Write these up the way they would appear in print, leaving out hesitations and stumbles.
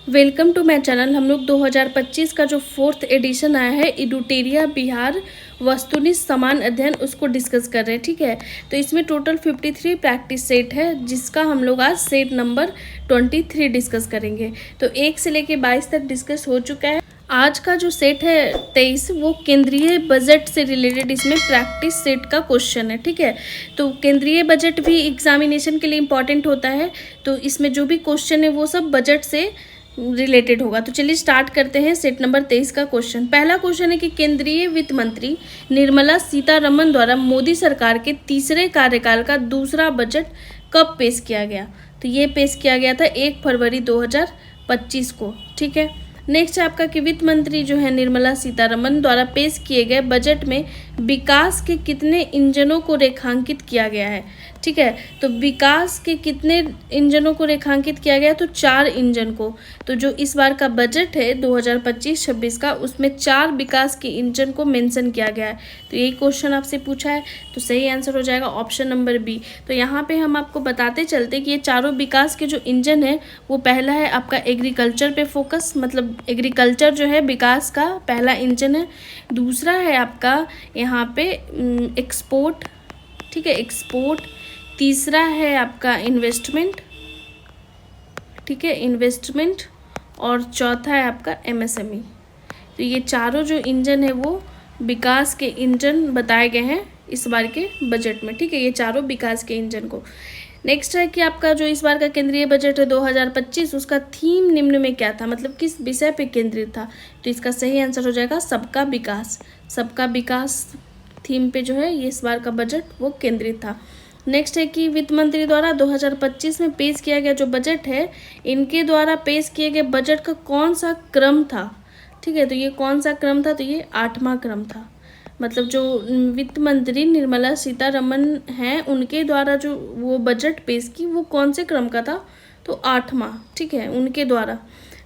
Welcome to my channel. हम लोग 2025 का जो फोर्थ एडिशन आया है इडुटेरिया बिहार वस्तुनिष्ठ समान अध्ययन उसको डिस्कस कर रहे हैं। ठीक है, तो इसमें टोटल 53 प्रैक्टिस सेट है जिसका हम लोग आज सेट नंबर 23 डिस्कस करेंगे। तो 1 से लेके 22 तक डिस्कस हो चुका है। आज का जो सेट है 23 वो केंद्रीय बजट से रिलेटेड इसमें प्रैक्टिस सेट का क्वेश्चन है। ठीक है, तो केंद्रीय बजट भी एग्जामिनेशन के लिए इम्पॉर्टेंट होता है, तो इसमें जो भी क्वेश्चन है वो सब बजट से रिलेटेड होगा। तो चलिए स्टार्ट करते हैं सेट नंबर 23 का क्वेश्चन। पहला क्वेश्चन है कि केंद्रीय वित्त मंत्री निर्मला सीतारमण द्वारा मोदी सरकार के तीसरे कार्यकाल का दूसरा बजट कब पेश किया गया? तो ये पेश किया गया था 1 फरवरी 2025 को। ठीक है, नेक्स्ट है आपका कि वित्त मंत्री जो है निर्मला सीतारमण द्वारा पेश किए गए बजट में विकास के कितने इंजनों को रेखांकित किया गया है? ठीक है, तो विकास के कितने इंजनों को रेखांकित किया गया? तो 4 इंजन को। तो जो इस बार का बजट है 2025-26 का उसमें 4 विकास के इंजन को मेंशन किया गया है। तो यही क्वेश्चन आपसे पूछा है, तो सही आंसर हो जाएगा ऑप्शन नंबर बी। तो यहाँ पे हम आपको बताते चलते कि ये चारों विकास के जो इंजन है वो पहला है आपका एग्रीकल्चर पे फोकस, मतलब एग्रीकल्चर जो है विकास का पहला इंजन है। दूसरा है आपका यहाँ पे एक्सपोर्ट। ठीक है, एक्सपोर्ट। तीसरा है आपका इन्वेस्टमेंट। ठीक है, इन्वेस्टमेंट। और चौथा है आपका एमएसएमई। तो ये चारों जो इंजन है वो विकास के इंजन बताए गए हैं इस बार के बजट में। ठीक है, ये चारों विकास के इंजन को। नेक्स्ट है कि आपका जो इस बार का केंद्रीय बजट है 2025 उसका थीम निम्न में क्या था, मतलब किस विषय पे केंद्रित था? तो इसका सही आंसर हो जाएगा सबका विकास। सबका विकास थीम पे जो है ये इस बार का बजट वो केंद्रित था। नेक्स्ट है कि वित्त मंत्री द्वारा 2025 में पेश किया गया जो बजट है इनके द्वारा पेश किए गए बजट का कौन सा क्रम था? ठीक है, तो ये कौन सा क्रम था? तो ये 8वां क्रम था। मतलब जो वित्त मंत्री निर्मला सीतारमण हैं उनके द्वारा जो वो बजट पेश की वो कौन से क्रम का था? तो 8वां। ठीक है, उनके द्वारा।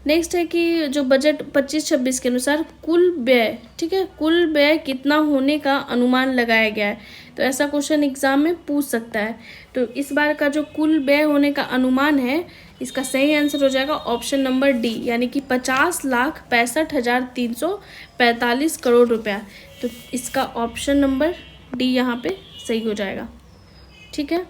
नेक्स्ट है कि जो बजट 25-26 के अनुसार कुल व्यय, ठीक है, कुल व्यय कितना होने का अनुमान लगाया गया है? तो ऐसा क्वेश्चन एग्जाम में पूछ सकता है। तो इस बार का जो कुल व्यय होने का अनुमान है इसका सही आंसर हो जाएगा ऑप्शन नंबर डी, यानी कि 50,65,345 करोड़ रुपया। तो इसका ऑप्शन नंबर डी यहाँ पे सही हो जाएगा। ठीक है,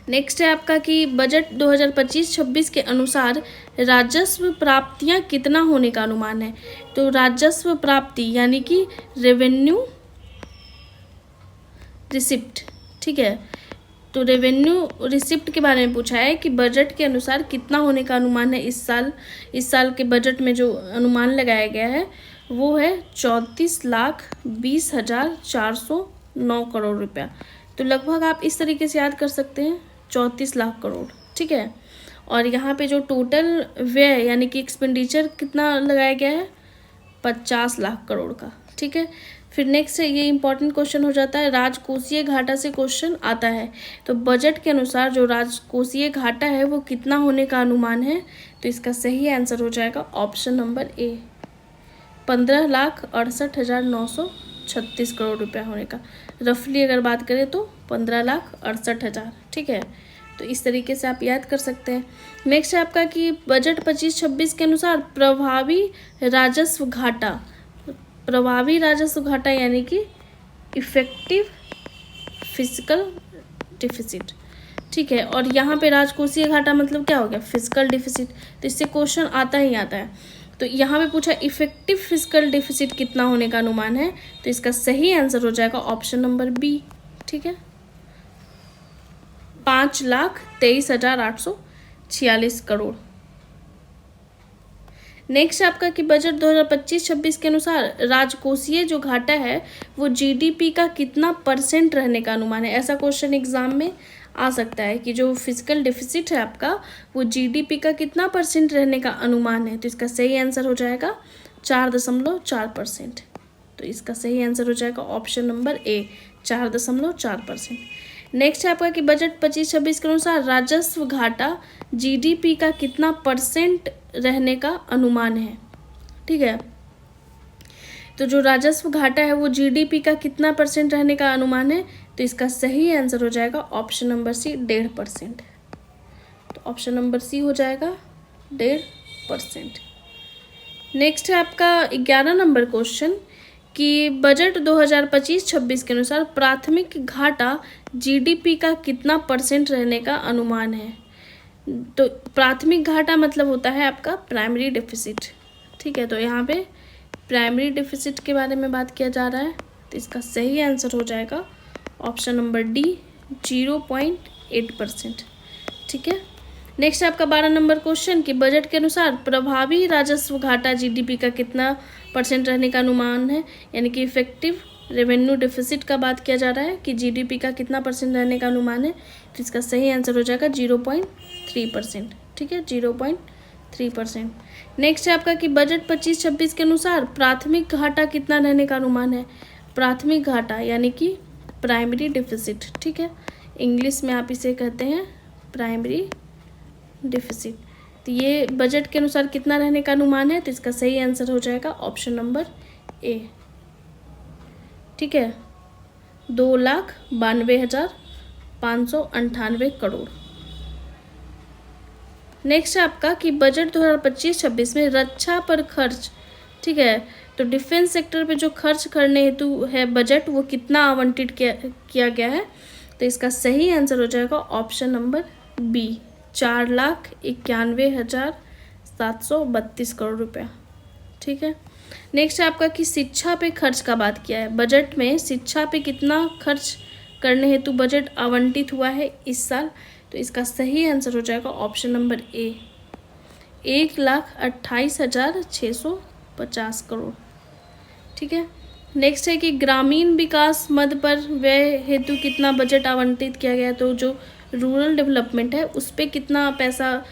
नेक्स्ट है आपका कि बजट 2025-26 के अनुसार राजस्व प्राप्तियां कितना होने का अनुमान है? तो राजस्व प्राप्ति यानी कि रेवेन्यू रिसिप्ट। ठीक है, तो रेवेन्यू रिसिप्ट के बारे में पूछा है कि बजट के अनुसार कितना होने का अनुमान है इस साल के बजट में जो अनुमान लगाया गया है वो है 34,20,409 करोड़ रुपया। तो लगभग आप इस तरीके से याद कर सकते हैं 34 लाख करोड़। ठीक है, और यहाँ पे जो टोटल व्यय यानी कि एक्सपेंडिचर कितना लगाया गया है 50 लाख करोड़ का। ठीक है, फिर नेक्स्ट है ये इंपॉर्टेंट क्वेश्चन हो जाता है राजकोषीय घाटा से क्वेश्चन आता है। तो बजट के अनुसार जो राजकोषीय घाटा है वो कितना होने का अनुमान है? तो इसका सही आंसर हो जाएगा ऑप्शन नंबर ए, 15,68,936 करोड़ रुपया होने का। रफली अगर बात करें तो 15,68,000। ठीक है, तो इस तरीके से आप याद कर सकते हैं। नेक्स्ट है आपका कि बजट 25-26 के अनुसार प्रभावी राजस्व घाटा, प्रभावी राजस्व घाटा यानी कि इफेक्टिव फिजिकल डिफिसिट। ठीक है, और यहाँ पे राजकोषीय घाटा मतलब क्या हो गया? Physical deficit. तो इससे क्वेश्चन आता ही आता है। तो यहाँ पे पूछा इफेक्टिव फिजिकल डिफिसिट कितना होने का अनुमान है? तो इसका सही आंसर हो जाएगा ऑप्शन नंबर बी। ठीक है, 5,23,846 करोड़। नेक्स्ट आपका कि बजट 2025-26 के अनुसार राजकोषीय जो घाटा है वो जीडीपी का कितना % रहने का अनुमान है? ऐसा क्वेश्चन एग्जाम में आ सकता है कि जो फिजिकल डिफिसिट है आपका वो जीडीपी का कितना % रहने का अनुमान है? तो इसका सही आंसर हो जाएगा 4.4%। तो इसका सही आंसर हो जाएगा ऑप्शन नंबर ए, 4.4%। नेक्स्ट है आपका कि बजट 25-26 के अनुसार राजस्व घाटा जीडीपी का कितना % रहने का अनुमान है? ठीक है, तो जो राजस्व घाटा है वो जीडीपी का कितना % रहने का अनुमान है? तो इसका सही आंसर हो जाएगा ऑप्शन नंबर सी, 1.5%। तो ऑप्शन नंबर सी हो जाएगा 1.5%। नेक्स्ट है आपका 11 नंबर क्वेश्चन कि बजट 2025-26 के अनुसार प्राथमिक घाटा जीडीपी का कितना % रहने का अनुमान है। तो प्राथमिक घाटा मतलब होता है आपका प्राइमरी डेफिसिट, ठीक है। तो यहाँ पे प्राइमरी डेफिसिट के बारे में बात किया जा रहा है, तो इसका सही आंसर हो जाएगा ऑप्शन नंबर डी 0.8%, ठीक है। नेक्स्ट आपका 12 नंबर क्वेश्चन कि बजट के अनुसार प्रभावी राजस्व घाटा जीडीपी का कितना % रहने का अनुमान है, यानी कि इफेक्टिव रेवेन्यू डेफिसिट का बात किया जा रहा है कि जीडीपी का कितना % रहने का अनुमान है। तो इसका सही आंसर हो जाएगा 0.3%, ठीक है, 0.3%। नेक्स्ट है आपका कि बजट 25-26 के अनुसार प्राथमिक घाटा कितना रहने का अनुमान है। प्राथमिक घाटा यानी कि प्राइमरी डेफिसिट, ठीक है, इंग्लिश में आप इसे कहते हैं प्राइमरी डेफिसिट। तो ये बजट के अनुसार कितना रहने का अनुमान है, तो इसका सही आंसर हो जाएगा ऑप्शन नंबर ए, ठीक है, 2,92,598 करोड़। नेक्स्ट है आपका कि बजट 2025-26 में रक्षा पर खर्च, ठीक है, तो डिफेंस सेक्टर पे जो खर्च करने हेतु है बजट वो कितना आवंटित किया गया है। तो इसका सही आंसर हो जाएगा ऑप्शन नंबर बी 4,91,732 करोड़ रुपया, ठीक है। नेक्स्ट है आपका कि शिक्षा पे खर्च का बात किया है। बजट में शिक्षा पे कितना खर्च करने हेतु बजट आवंटित हुआ है इस साल। तो इसका सही आंसर हो जाएगा ऑप्शन नंबर ए 1,28,650 करोड़, ठीक है। नेक्स्ट है कि ग्रामीण विकास मद पर व्यय हेतु कितना बजट आवंटित किया गया। तो जो रूरल डेवलपमेंट है उस पर कितना पैसा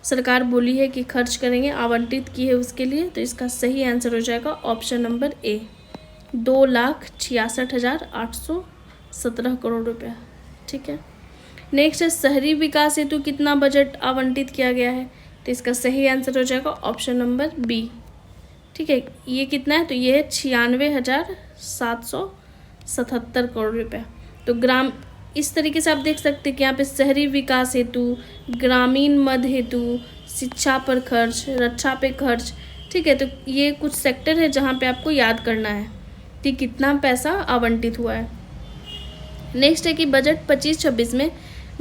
सरकार बोली है कि खर्च करेंगे, आवंटित की है उसके लिए। तो इसका सही आंसर हो जाएगा ऑप्शन नंबर ए 2,66,817 करोड़ रुपया, ठीक है। नेक्स्ट है शहरी विकास हेतु कितना बजट आवंटित किया गया है। तो इसका सही आंसर हो जाएगा ऑप्शन नंबर बी, ठीक है। ये कितना है, तो ये है 96,777 करोड़ रुपया। तो इस तरीके से आप देख सकते हैं कि यहाँ पे शहरी विकास हेतु, ग्रामीण मद हेतु, शिक्षा पर खर्च, रक्षा पे खर्च, ठीक है। तो ये कुछ सेक्टर है जहाँ पे आपको याद करना है कि कितना पैसा आवंटित हुआ है। नेक्स्ट है कि बजट 25-26 में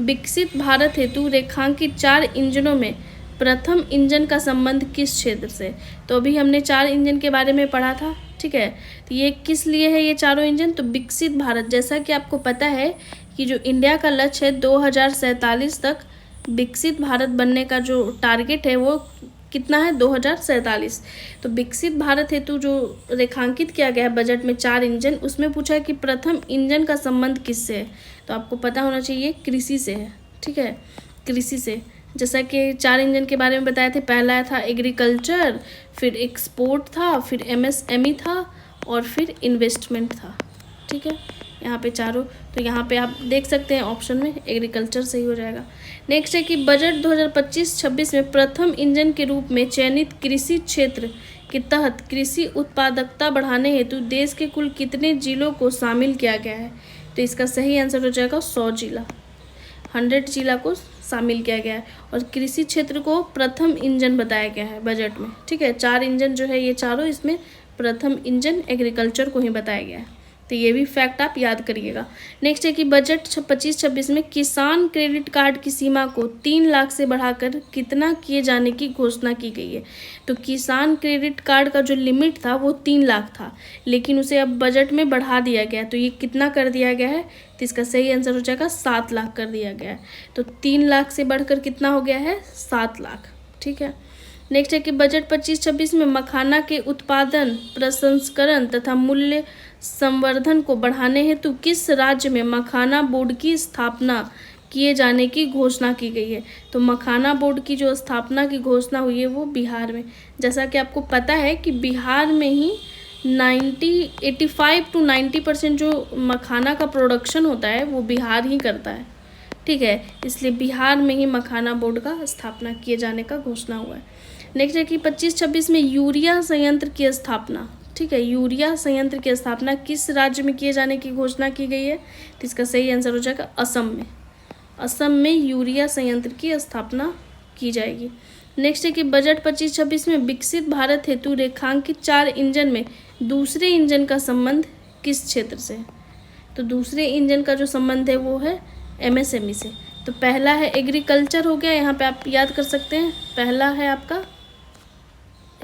विकसित भारत हेतु रेखांकित 4 इंजनों में प्रथम इंजन का संबंध किस क्षेत्र से। तो अभी हमने 4 इंजन के बारे में पढ़ा था, ठीक है। तो ये किस लिए है ये चारों इंजन, तो विकसित भारत, जैसा कि आपको पता है कि जो इंडिया का लक्ष्य है 2047 तक विकसित भारत बनने का जो टारगेट है वो कितना है 2047। तो विकसित भारत हेतु जो रेखांकित किया गया है बजट में 4 इंजन, उसमें पूछा है कि प्रथम इंजन का संबंध किससे है। तो आपको पता होना चाहिए कृषि से है, ठीक है, कृषि से। जैसा कि 4 इंजन के बारे में बताए थे, पहला था एग्रीकल्चर, फिर एक्सपोर्ट था, फिर एमएसएमई था और फिर इन्वेस्टमेंट था, ठीक है, यहाँ पे चारों। तो यहाँ पे आप देख सकते हैं ऑप्शन में एग्रीकल्चर सही हो जाएगा। नेक्स्ट है कि बजट 2025-26 में प्रथम इंजन के रूप में चयनित कृषि क्षेत्र के तहत कृषि उत्पादकता बढ़ाने हेतु देश के कुल कितने जिलों को शामिल किया गया है। तो इसका सही आंसर हो जाएगा 100 जिला, 100 जिला को शामिल किया गया है और कृषि क्षेत्र को प्रथम इंजन बताया गया है बजट में, ठीक है। 4 इंजन जो है ये चारों, इसमें प्रथम इंजन एग्रीकल्चर को ही बताया गया है। तो ये भी फैक्ट आप याद करिएगा। नेक्स्ट है कि बजट 25-26 में किसान क्रेडिट कार्ड की सीमा को 3 लाख से बढ़ाकर कितना किए जाने की घोषणा की गई है। तो किसान क्रेडिट कार्ड का जो लिमिट था वो 3 लाख था, लेकिन उसे अब बजट में बढ़ा दिया गया है। तो ये कितना कर दिया गया है, तो इसका सही आंसर हो जाएगा 7 लाख कर दिया गया है। तो 3 लाख से बढ़कर कितना हो गया है 7 लाख, ठीक है। नेक्स्ट है कि बजट 25-26 में मखाना के उत्पादन, प्रसंस्करण तथा मूल्य संवर्धन को बढ़ाने हेतु किस राज्य में मखाना बोर्ड की स्थापना किए जाने की घोषणा की गई है। तो मखाना बोर्ड की जो स्थापना की घोषणा हुई है वो बिहार में। जैसा कि आपको पता है कि बिहार में ही 85 to 90% जो मखाना का प्रोडक्शन होता है वो बिहार ही करता है, ठीक है। इसलिए बिहार में ही मखाना बोर्ड का स्थापना किए जाने का घोषणा हुआ है। नेक्स्ट है कि 25-26 में यूरिया संयंत्र की स्थापना, ठीक है, यूरिया संयंत्र की स्थापना किस राज्य में किए जाने की घोषणा की गई है। तो इसका सही आंसर हो जाएगा असम में। असम में यूरिया संयंत्र की स्थापना की जाएगी। नेक्स्ट है कि बजट 25-26 में विकसित भारत हेतु रेखांकित 4 इंजन में दूसरे इंजन का संबंध किस क्षेत्र से है? तो दूसरे इंजन का जो संबंध है वो है एमएसएमई से। तो पहला है एग्रीकल्चर हो गया, यहाँ पे आप याद कर सकते हैं। पहला है आपका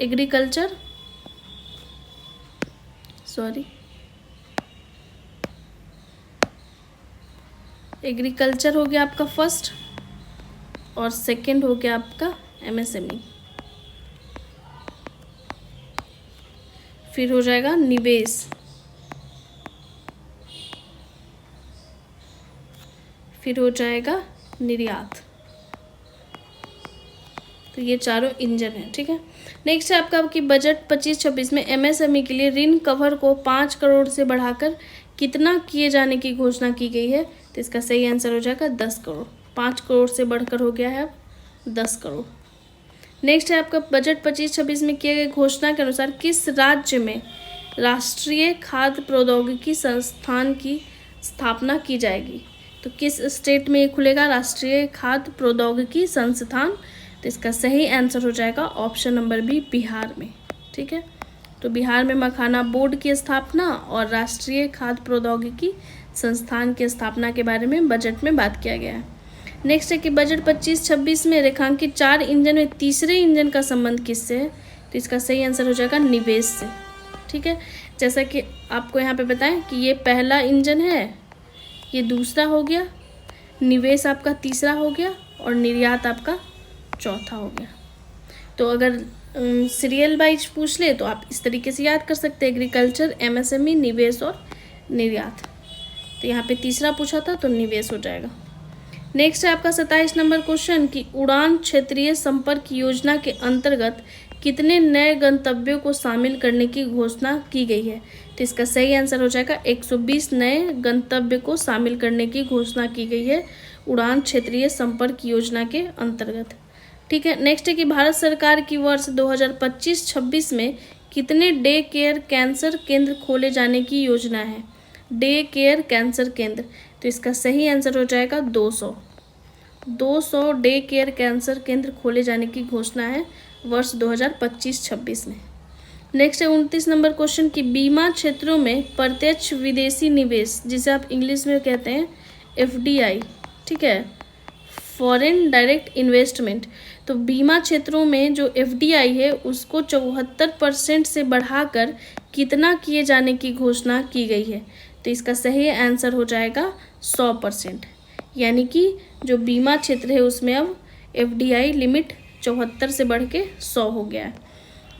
एग्रीकल्चर, एग्रीकल्चर हो गया आपका फर्स्ट, और सेकंड हो गया आपका एमएसएमई। फिर हो जाएगा निवेश, फिर हो जाएगा निर्यात। तो ये चारों इंजन है, ठीक है। नेक्स्ट है आपका बजट 25-26 में एमएसएमई के लिए ऋण कवर को 5 करोड़ से बढ़ाकर कितना किए जाने की घोषणा की गई है? तो इसका सही आंसर हो जाएगा 10 करोड़। 5 करोड़ से बढ़कर हो गया है अब 10 करोड़। नेक्स्ट है आपका बजट 25-26 में किए गए घोषणा के अनुसार किस राज्य में राष्ट्रीय खाद्य प्रौद्योगिकी संस्थान की स्थापना की जाएगी? तो किस स्टेट में ये खुलेगा राष्ट्रीय खाद्य प्रौद्योगिकी संस्थान? तो इसका सही आंसर हो जाएगा ऑप्शन नंबर बी, बिहार में, ठीक है। तो बिहार में मखाना बोर्ड की स्थापना और राष्ट्रीय खाद्य प्रौद्योगिकी संस्थान की स्थापना के बारे में बजट में बात किया गया है। नेक्स्ट है कि बजट 25-26 में रेखांकित 4 इंजन में तीसरे इंजन का संबंध किससे है? तो इसका सही आंसर हो जाएगा निवेश से, ठीक है। जैसा कि आपको यहाँ पे बताएं कि ये पहला इंजन है, ये दूसरा हो गया, निवेश आपका तीसरा हो गया और निर्यात आपका चौथा हो गया। तो अगर सीरियल वाइज पूछ ले तो आप इस तरीके से याद कर सकते हैं, एग्रीकल्चर, एमएसएमई, निवेश और निर्यात। तो यहाँ पे तीसरा पूछा था तो निवेश हो जाएगा। नेक्स्ट है आपका 27 नंबर क्वेश्चन कि उड़ान क्षेत्रीय संपर्क योजना के अंतर्गत कितने नए गंतव्यों को शामिल करने की घोषणा की गई है? तो इसका सही आंसर हो जाएगा 120 नए गंतव्य को शामिल करने की घोषणा की गई है उड़ान क्षेत्रीय संपर्क योजना के अंतर्गत, ठीक है। नेक्स्ट है कि भारत सरकार की वर्ष 2025-26 में कितने डे केयर कैंसर केंद्र खोले जाने की योजना है? डे केयर कैंसर केंद्र, तो इसका सही आंसर हो जाएगा 200 डे केयर कैंसर केंद्र खोले जाने की घोषणा है वर्ष 2025-26 में। नेक्स्ट है 29 नंबर क्वेश्चन कि बीमा क्षेत्रों में प्रत्यक्ष विदेशी निवेश, जिसे आप इंग्लिश में कहते हैं एफडीआई, ठीक है, फॉरेन डायरेक्ट इन्वेस्टमेंट। तो बीमा क्षेत्रों में जो एफडीआई है उसको 74% से बढ़ाकर कितना किए जाने की घोषणा की गई है? तो इसका सही आंसर हो जाएगा 100%, यानी कि जो बीमा क्षेत्र है उसमें अब एफडीआई लिमिट 74 से बढ़ के 100 हो गया है।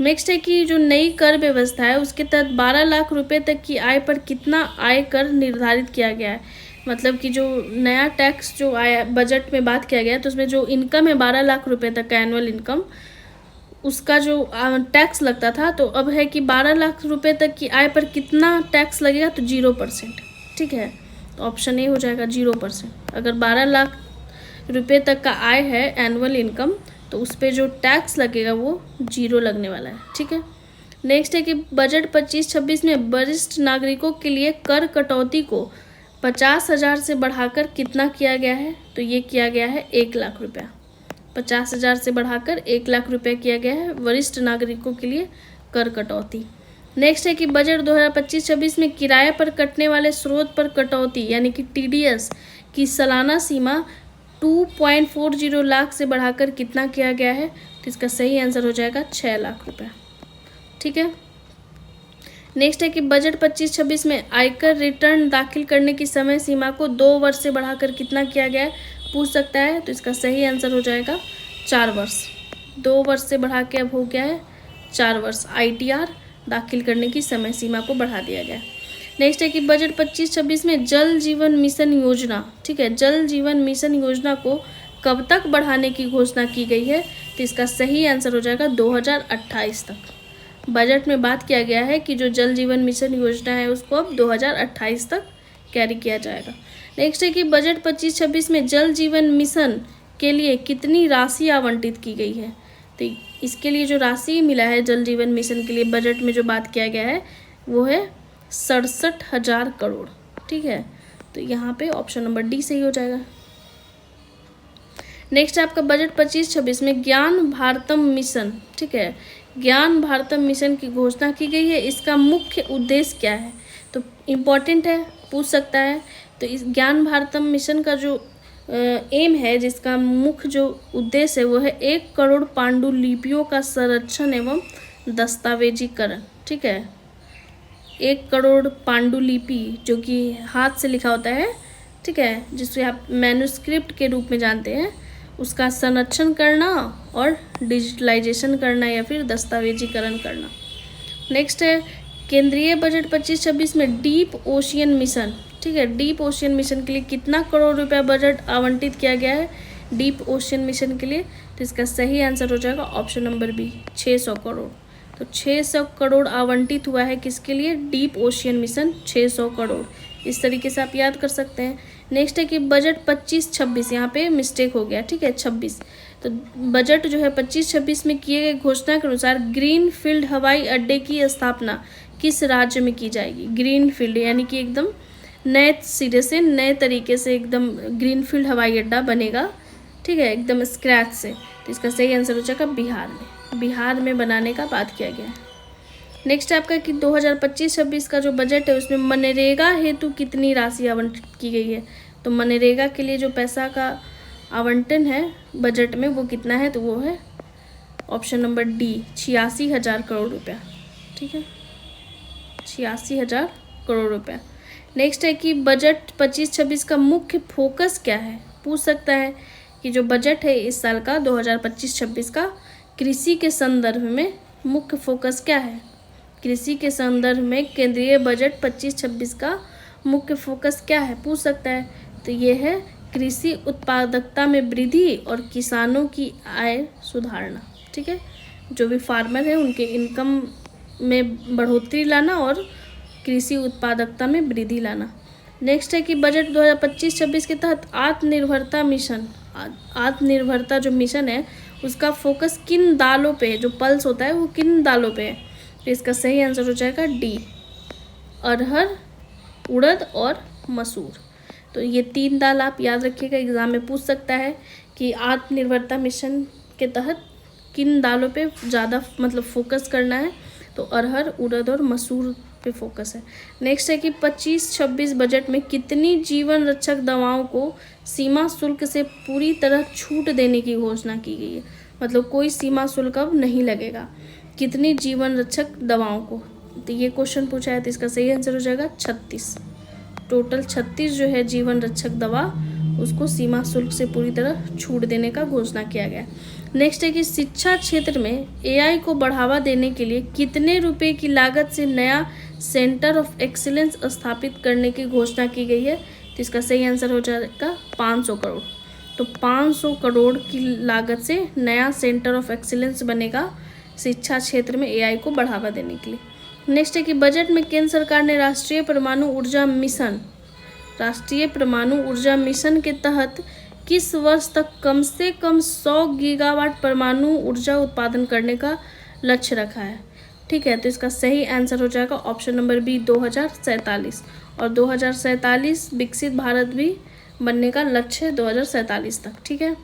नेक्स्ट है कि जो नई कर व्यवस्था है उसके तहत 12 लाख रुपए तक की आय पर कितना आय कर निर्धारित किया गया है? मतलब कि जो नया टैक्स जो आया बजट में बात किया गया है तो उसमें जो इनकम है 12 लाख रुपए तक का एनुअल इनकम, उसका जो टैक्स लगता था तो अब है कि 12 लाख रुपए तक की आय पर कितना टैक्स लगेगा? तो 0%, ठीक है। तो ऑप्शन ए हो जाएगा 0%। अगर 12 लाख रुपए तक का आय है एनुअल इनकम तो उस पर जो टैक्स लगेगा वो 0 लगने वाला है, ठीक है। नेक्स्ट है कि बजट 25-26 में वरिष्ठ नागरिकों के लिए कर कटौती को 50,000 से बढ़ाकर कितना किया गया है? तो ये किया गया है 1 लाख रुपया। 50,000 से बढ़ाकर 1 लाख रुपया किया गया है वरिष्ठ नागरिकों के लिए कर कटौती। नेक्स्ट है कि बजट 2025-26 में किराए पर कटने वाले स्रोत पर कटौती यानी कि टीडीएस की सालाना सीमा 2.40 लाख से बढ़ाकर कितना किया गया है? तो इसका सही आंसर हो जाएगा 6 लाख रुपया, ठीक है। नेक्स्ट है कि बजट 25-26 में आयकर रिटर्न दाखिल करने की समय सीमा को 2 वर्ष से बढ़ाकर कितना किया गया है पूछ सकता है। तो इसका सही आंसर हो जाएगा 4 वर्ष। 2 वर्ष से बढ़ा के अब हो गया है 4 वर्ष। आईटीआर दाखिल करने की समय सीमा को बढ़ा दिया गया। नेक्स्ट है कि बजट 25-26 में जल जीवन मिशन योजना, ठीक है, जल जीवन मिशन योजना को कब तक बढ़ाने की घोषणा की गई है? तो इसका सही आंसर हो जाएगा 2028 तक। बजट में बात किया गया है कि जो जल जीवन मिशन योजना है उसको अब 2028 तक कैरी किया जाएगा। नेक्स्ट है कि बजट 25-26 में जल जीवन मिशन के लिए कितनी राशि आवंटित की गई है? तो इसके लिए जो राशि मिला है जल जीवन मिशन के लिए बजट में जो बात किया गया है वो है 67,000 करोड़, ठीक है। तो यहाँ पे ऑप्शन नंबर डी सही हो जाएगा। नेक्स्ट है आपका बजट 25-26 में ज्ञान भारतम मिशन, ठीक है, ज्ञान भारतम मिशन की घोषणा की गई है। इसका मुख्य उद्देश्य क्या है, तो इम्पॉर्टेंट है, पूछ सकता है। तो इस ज्ञान भारतम मिशन का जो एम है, जिसका मुख्य जो उद्देश्य है वो है 1 करोड़ पांडुलिपियों का संरक्षण एवं दस्तावेजीकरण, ठीक है। 1 करोड़ पांडुलिपि जो कि हाथ से लिखा होता है, ठीक है, जिसे आप मैन्युस्क्रिप्ट के रूप में जानते हैं, उसका संरक्षण करना और डिजिटलाइजेशन करना या फिर दस्तावेजीकरण करना। नेक्स्ट है केंद्रीय बजट 25-26 में डीप ओशियन मिशन, ठीक है, डीप ओशियन मिशन के लिए कितना करोड़ रुपया बजट आवंटित किया गया है डीप ओशियन मिशन के लिए, तो इसका सही आंसर हो जाएगा ऑप्शन नंबर बी, 600 करोड़। तो 600 करोड़ आवंटित हुआ है किसके लिए, डीप ओशियन मिशन, 600 करोड़। इस तरीके से आप याद कर सकते हैं। नेक्स्ट है कि बजट 25-26, यहाँ पे मिस्टेक हो गया, ठीक है, 26। तो बजट जो है 25-26 में किए गए घोषणा के अनुसार ग्रीन फील्ड हवाई अड्डे की स्थापना किस राज्य में की जाएगी। ग्रीन फील्ड यानी कि एकदम नए सिरे से, नए तरीके से एकदम ग्रीन फील्ड हवाई अड्डा बनेगा, ठीक है, एकदम स्क्रैच से। तो इसका सही आंसर हो जाएगा बिहार में, बिहार में बनाने का बात किया गया है। नेक्स्ट है आपका कि 2025-26 का जो बजट है उसमें मनरेगा हेतु कितनी राशि आवंटित की गई है। तो मनरेगा के लिए जो पैसा का आवंटन है बजट में वो कितना है, तो वो है ऑप्शन नंबर डी, 86,000 करोड़ रुपया, ठीक है, 86,000 करोड़ रुपया। नेक्स्ट है कि बजट 25-26 का मुख्य फोकस क्या है, पूछ सकता है कि जो बजट है इस साल का 2025-26 का कृषि के संदर्भ में मुख्य फोकस क्या है। कृषि के संदर्भ में केंद्रीय बजट 25-26 का मुख्य फोकस क्या है, पूछ सकता है। तो ये है कृषि उत्पादकता में वृद्धि और किसानों की आय सुधारना, ठीक है, जो भी फार्मर है उनके इनकम में बढ़ोतरी लाना और कृषि उत्पादकता में वृद्धि लाना। नेक्स्ट है कि बजट 2025-26 के तहत आत्मनिर्भरता मिशन, आत्मनिर्भरता जो मिशन है उसका फोकस किन दालों पे, जो पल्स होता है वो किन दालों पे है। तो इसका सही आंसर हो जाएगा डी, अरहर, उड़द और मसूर। तो ये 3 दाल आप याद रखिएगा, एग्जाम में पूछ सकता है कि आत्मनिर्भरता मिशन के तहत किन दालों पे ज़्यादा मतलब फोकस करना है। तो अरहर, उड़द और मसूर पे फोकस है। नेक्स्ट है कि 25-26 बजट में कितनी जीवन रक्षक दवाओं को सीमा शुल्क से पूरी तरह छूट देने की घोषणा की गई है। मतलब कोई सीमा शुल्क अब नहीं लगेगा कितनी जीवन रक्षक दवाओं को। तो ये क्वेश्चन पूछा है, तो इसका सही आंसर हो जाएगा 36। टोटल 36 जो है जीवन रक्षक दवा उसको सीमा शुल्क से पूरी तरह छूट देने का घोषणा किया गया। नेक्स्ट है कि शिक्षा क्षेत्र में एआई को बढ़ावा देने के लिए कितने रुपए की लागत से नया सेंटर ऑफ एक्सीलेंस स्थापित करने की घोषणा की गई है। तो इसका सही आंसर हो जाएगा 500 करोड़। तो 500 करोड़ की लागत से नया सेंटर ऑफ एक्सीलेंस बनेगा शिक्षा क्षेत्र में एआई को बढ़ावा देने के लिए। नेक्स्ट है कि बजट में केंद्र सरकार ने राष्ट्रीय परमाणु ऊर्जा मिशन के तहत किस वर्ष तक कम से कम 100 गीगावाट परमाणु ऊर्जा उत्पादन करने का लक्ष्य रखा है, ठीक है। तो इसका सही आंसर हो जाएगा ऑप्शन नंबर बी, 2047। और 2047 विकसित भारत भी बनने का लक्ष्य है 2047 तक, ठीक है।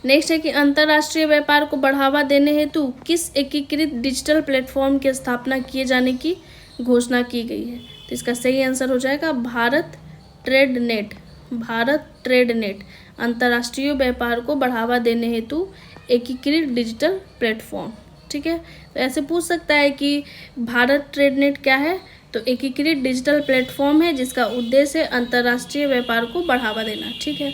नेक्स्ट है कि अंतर्राष्ट्रीय व्यापार को बढ़ावा देने हेतु किस एकीकृत डिजिटल प्लेटफॉर्म की स्थापना किए जाने की घोषणा की गई है। तो इसका सही आंसर हो जाएगा भारत ट्रेड नेट, अंतर्राष्ट्रीय व्यापार को बढ़ावा देने हेतु एकीकृत डिजिटल प्लेटफॉर्म, ठीक है। तो ऐसे पूछ सकता है कि भारत ट्रेड नेट क्या है, तो एकीकृत डिजिटल प्लेटफॉर्म है जिसका उद्देश्य है अंतर्राष्ट्रीय व्यापार को बढ़ावा देना, ठीक है।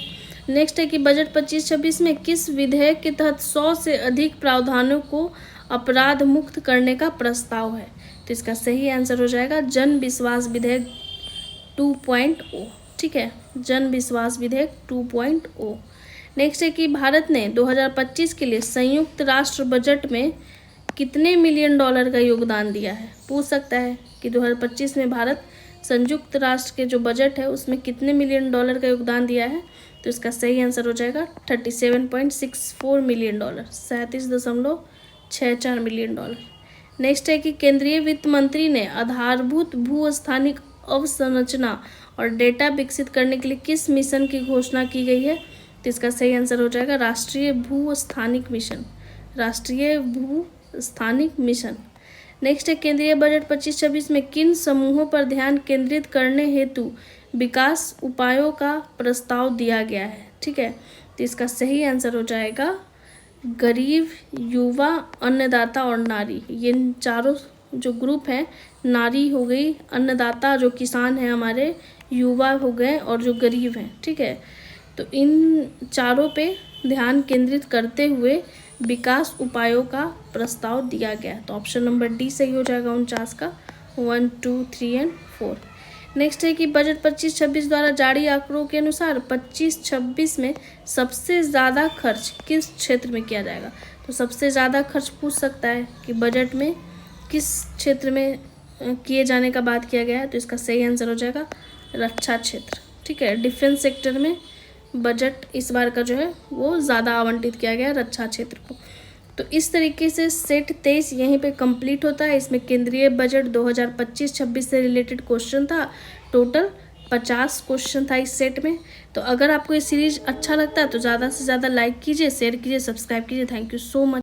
नेक्स्ट है कि बजट 25-26 में किस विधेयक के तहत 100 से अधिक प्रावधानों को अपराध मुक्त करने का प्रस्ताव है। तो इसका सही आंसर हो जाएगा जन विश्वास विधेयक 2.0, ठीक है, जन विश्वास विधेयक 2.0। नेक्स्ट है कि भारत ने 2025 के लिए संयुक्त राष्ट्र बजट में कितने मिलियन डॉलर का योगदान दिया है। पूछ सकता है कि 2025 में भारत संयुक्त राष्ट्र के जो बजट है उसमें कितने मिलियन डॉलर का योगदान दिया है। तो इसका सही आंसर हो जाएगा 37.64 million dollar, 37.64 million dollar. Next है कि केंद्रीय वित्त मंत्री ने आधारभूत भूस्थानिक अवसंरचना और डेटा विकसित करने के लिए किस मिशन की घोषणा की गई है। तो तो इसका सही आंसर हो जाएगा राष्ट्रीय भू स्थानिक मिशन, राष्ट्रीय भू स्थानिक मिशन। नेक्स्ट है केंद्रीय बजट 25-26 में किन समूहों पर ध्यान केंद्रित करने हेतु विकास उपायों का प्रस्ताव दिया गया है, ठीक है। तो इसका सही आंसर हो जाएगा गरीब, युवा, अन्नदाता और नारी। ये चारों जो ग्रुप हैं, नारी हो गई, अन्नदाता जो किसान हैं हमारे, युवा हो गए और जो गरीब हैं, ठीक है। तो इन चारों पे ध्यान केंद्रित करते हुए विकास उपायों का प्रस्ताव दिया गया। तो ऑप्शन नंबर डी सही हो जाएगा 49 का, 1, 2, 3 एंड 4। नेक्स्ट है कि बजट 25-26 द्वारा जारी आंकड़ों के अनुसार 25-26 में सबसे ज़्यादा खर्च किस क्षेत्र में किया जाएगा। तो सबसे ज़्यादा खर्च पूछ सकता है कि बजट में किस क्षेत्र में किए जाने का बात किया गया है। तो इसका सही आंसर हो जाएगा रक्षा क्षेत्र, ठीक है। डिफेंस सेक्टर में बजट इस बार का जो है वो ज़्यादा आवंटित किया गया रक्षा क्षेत्र को। तो इस तरीके से सेट 23 यहीं पे कंप्लीट होता है। इसमें केंद्रीय बजट 2025-26 से रिलेटेड क्वेश्चन था, टोटल 50 क्वेश्चन था इस सेट में। तो अगर आपको ये सीरीज अच्छा लगता है तो ज़्यादा से ज़्यादा लाइक कीजिए, शेयर कीजिए, सब्सक्राइब कीजिए। Thank you so much.